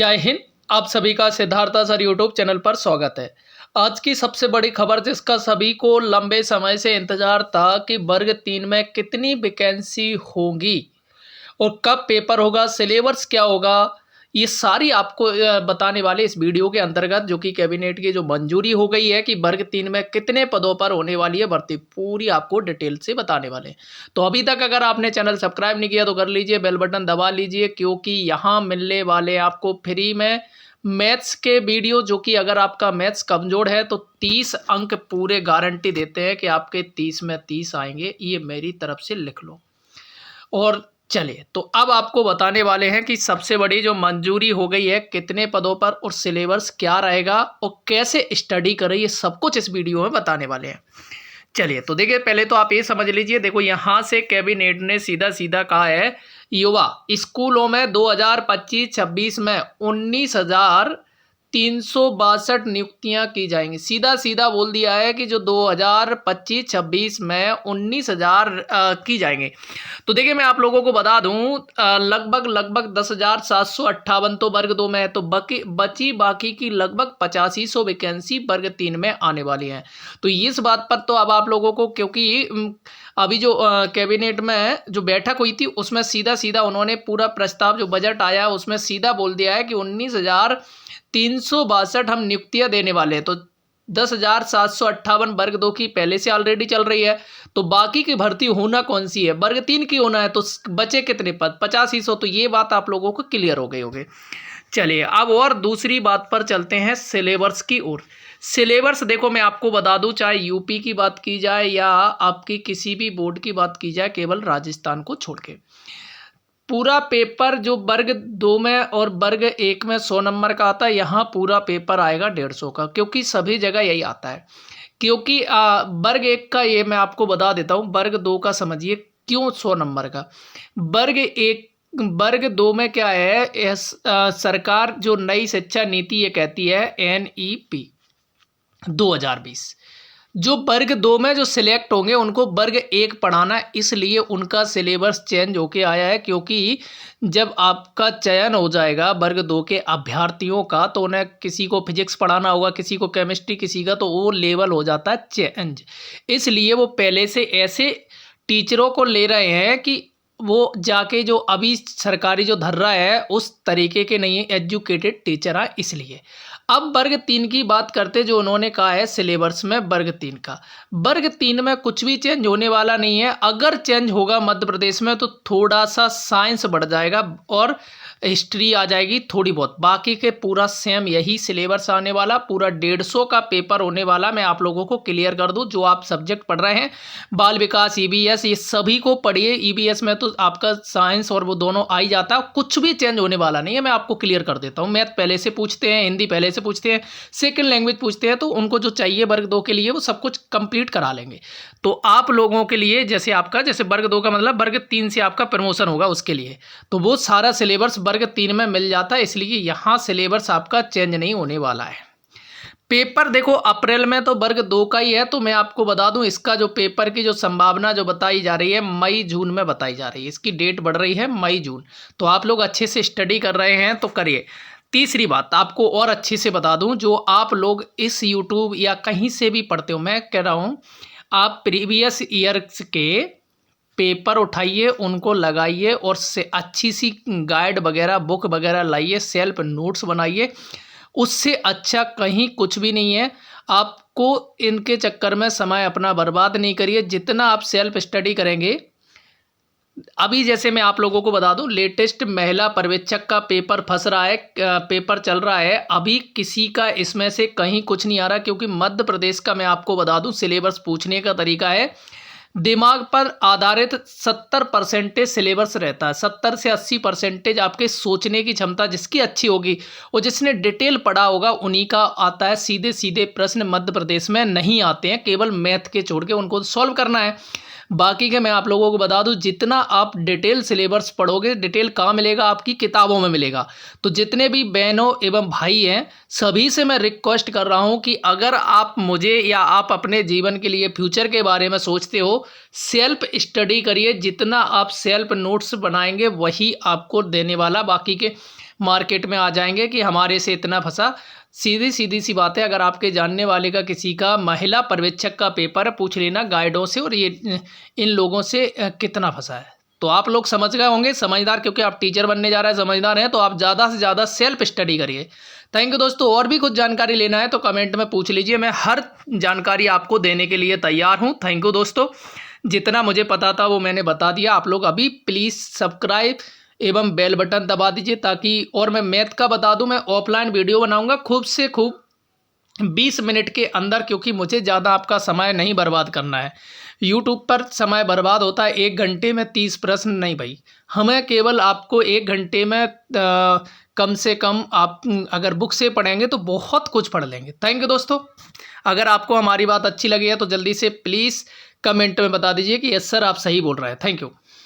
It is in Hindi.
जय हिंद। आप सभी का सिद्धार्था सर यूट्यूब चैनल पर स्वागत है। आज की सबसे बड़ी खबर जिसका सभी को लंबे समय से इंतजार था कि वर्ग 3 में कितनी वैकेंसी होगी और कब पेपर होगा, सिलेबस क्या होगा, ये सारी आपको बताने वाले इस वीडियो के अंतर्गत, जो कि कैबिनेट की जो मंजूरी हो गई है कि वर्ग 3 में कितने पदों पर होने वाली है भर्ती, पूरी आपको डिटेल से बताने वाले हैं। तो अभी तक अगर आपने चैनल सब्सक्राइब नहीं किया तो कर लीजिए, बेल बटन दबा लीजिए, क्योंकि यहाँ मिलने वाले आपको फ्री में मैथ्स के वीडियो, जो कि अगर आपका मैथ्स कमज़ोर है तो 30 अंक पूरे गारंटी देते हैं कि आपके 30 में 30 आएंगे। ये मेरी तरफ से लिख लो। और चलिए, तो अब आपको बताने वाले हैं कि सबसे बड़ी जो मंजूरी हो गई है कितने पदों पर और सिलेबस क्या रहेगा और कैसे स्टडी करें, ये सब कुछ इस वीडियो में बताने वाले हैं। चलिए, तो देखिए, पहले तो आप ये समझ लीजिए। देखो, यहाँ से कैबिनेट ने सीधा सीधा कहा है युवा स्कूलों में 2025-26 में 19,362 नियुक्तियां की जाएंगी। सीधा सीधा बोल दिया है कि जो 2025-26 में 19,000 की जाएंगे। तो देखिए, मैं आप लोगों को बता दूं, लगभग 10,758 तो वर्ग 2 में है, तो बाकी की लगभग 8500 वैकेंसी वर्ग 3 में आने वाली है। तो इस बात पर तो अब आप लोगों को, क्योंकि अभी जो कैबिनेट में जो बैठक हुई थी उसमें सीधा सीधा उन्होंने पूरा प्रस्ताव, जो बजट आया है उसमें सीधा बोल दिया है कि 19,362 हम नियुक्तियां देने वाले हैं। तो 10,758 वर्ग 2 की पहले से ऑलरेडी चल रही है, तो बाकी की भर्ती होना कौन सी है, वर्ग 3 की होना है। तो बचे कितने पद, 8500। तो ये बात आप लोगों को क्लियर हो गई होगी। चलिए, अब और दूसरी बात पर चलते हैं, सिलेबस की ओर। सिलेबस देखो, मैं आपको बता दूं, चाहे यूपी की बात की जाए या आपकी किसी भी बोर्ड की बात की जाए, केवल राजस्थान को छोड़ के पूरा पेपर जो वर्ग 2 में और वर्ग 1 में 100 नंबर का आता है, यहाँ पूरा पेपर आएगा 150 का, क्योंकि सभी जगह यही आता है। क्योंकि वर्ग 1 का ये मैं आपको बता देता हूँ, वर्ग 2 का समझिए क्यों 100 नंबर का। वर्ग 2 में क्या है, सरकार जो नई शिक्षा नीति ये कहती है NEP 2020, जो वर्ग 2 में जो सिलेक्ट होंगे उनको वर्ग 1 पढ़ाना है, इसलिए उनका सिलेबस चेंज होके आया है। क्योंकि जब आपका चयन हो जाएगा वर्ग 2 के अभ्यर्थियों का, तो उन्हें किसी को फिजिक्स पढ़ाना होगा, किसी को केमिस्ट्री, किसी का, तो वो लेवल हो जाता है चेंज। इसलिए वो पहले से ऐसे टीचरों को ले रहे हैं कि वो जाके जो अभी सरकारी जो धर रहा है उस तरीके के नहीं है, एजुकेटेड टीचर है। इसलिए अब वर्ग 3 की बात करते, जो उन्होंने कहा है सिलेबस में वर्ग 3 का, वर्ग 3 में कुछ भी चेंज होने वाला नहीं है। अगर चेंज होगा मध्य प्रदेश में तो थोड़ा सा साइंस बढ़ जाएगा और हिस्ट्री आ जाएगी थोड़ी बहुत, बाकी के पूरा सेम यही सिलेबस आने वाला, पूरा 150 का पेपर होने वाला। मैं आप लोगों को क्लियर कर दूं, जो आप सब्जेक्ट पढ़ रहे हैं, बाल विकास, EBS, ये सभी को पढ़िए। EBS में तो आपका साइंस और वो दोनों आ ही जाता है, कुछ भी चेंज होने वाला नहीं है। मैं आपको क्लियर कर देता हूँ। मैथ पहले से पूछते हैं, हिंदी पहले से पूछते हैं, सेकेंड लैंग्वेज पूछते हैं, तो उनको जो चाहिए वर्ग 2 के लिए वो सब कुछ कंप्लीट करा लेंगे। तो आप लोगों के लिए, जैसे वर्ग 2 का मतलब वर्ग 3 से आपका प्रमोशन होगा, उसके लिए तो वो सारा सिलेबस वर्ग 3 में मिल जाता है। इसलिए यहाँ सिलेबस आपका चेंज नहीं होने वाला है। पेपर देखो, अप्रैल में तो वर्ग 2 का ही है, तो मैं आपको बता दूं, इसका जो पेपर की जो संभावना जो बताई जा रही है मई जून में बताई जा रही है। इसकी डेट बढ़ रही है मई जून। तो आप लोग अच्छे से स्टडी कर रहे हैं तो करिए। तीसरी बात आपको और अच्छे से बता दूं, जो आप लोग इस यूट्यूब या कहीं से भी पढ़ते हो, मैं कह रहा हूं आप प्रीवियस ईयर्स के पेपर उठाइए, उनको लगाइए और से अच्छी सी गाइड वगैरह, बुक वगैरह लाइए, सेल्फ नोट्स बनाइए। उससे अच्छा कहीं कुछ भी नहीं है। आपको इनके चक्कर में समय अपना बर्बाद नहीं करिए। जितना आप सेल्फ स्टडी करेंगे, अभी जैसे मैं आप लोगों को बता दूं, लेटेस्ट महिला पर्यवेक्षक का पेपर फंस रहा है, पेपर चल रहा है, अभी किसी का इसमें से कहीं कुछ नहीं आ रहा। क्योंकि मध्य प्रदेश का मैं आपको बता दूं, सिलेबस पूछने का तरीका है दिमाग पर आधारित 70% सिलेबस रहता है। 70 से 80% आपके सोचने की क्षमता जिसकी अच्छी होगी और जिसने डिटेल पढ़ा होगा उन्हीं का आता है। सीधे सीधे प्रश्न मध्य प्रदेश में नहीं आते हैं, केवल मैथ के छोड़ के उनको सॉल्व करना है। बाकी के मैं आप लोगों को बता दूं, जितना आप डिटेल सिलेबस पढ़ोगे, डिटेल कहाँ मिलेगा, आपकी किताबों में मिलेगा। तो जितने भी बहनों एवं भाई हैं, सभी से मैं रिक्वेस्ट कर रहा हूं कि अगर आप मुझे या आप अपने जीवन के लिए, फ्यूचर के बारे में सोचते हो, सेल्फ स्टडी करिए। जितना आप सेल्फ नोट्स बनाएंगे वही आपको देने वाला। बाकी के मार्केट में आ जाएंगे कि हमारे से इतना फंसा। सीधी सीधी सी बात है, अगर आपके जानने वाले का किसी का महिला पर्यवेक्षक का पेपर पूछ लेना गाइडों से और ये इन लोगों से कितना फंसा है, तो आप लोग समझ गए होंगे। समझदार, क्योंकि आप टीचर बनने जा रहे हैं, समझदार हैं, तो आप ज़्यादा से ज़्यादा सेल्फ स्टडी करिए। थैंक यू दोस्तों। और भी कुछ जानकारी लेना है तो कमेंट में पूछ लीजिए, मैं हर जानकारी आपको देने के लिए तैयार हूँ। थैंक यू दोस्तों, जितना मुझे पता था वो मैंने बता दिया। आप लोग अभी प्लीज़ सब्सक्राइब एवं बेल बटन दबा दीजिए ताकि, और मैं मैथ का बता दूं, मैं ऑफलाइन वीडियो बनाऊंगा खूब से खूब 20 मिनट के अंदर, क्योंकि मुझे ज़्यादा आपका समय नहीं बर्बाद करना है। यूट्यूब पर समय बर्बाद होता है 1 घंटे में 30 प्रश्न, नहीं भाई, हमें केवल आपको 1 घंटे में कम से कम आप अगर बुक से पढ़ेंगे तो बहुत कुछ पढ़ लेंगे। थैंक यू दोस्तों। अगर आपको हमारी बात अच्छी लगी है तो जल्दी से प्लीज़ कमेंट में बता दीजिए कि यस सर आप सही बोल रहे हैं। Thank you.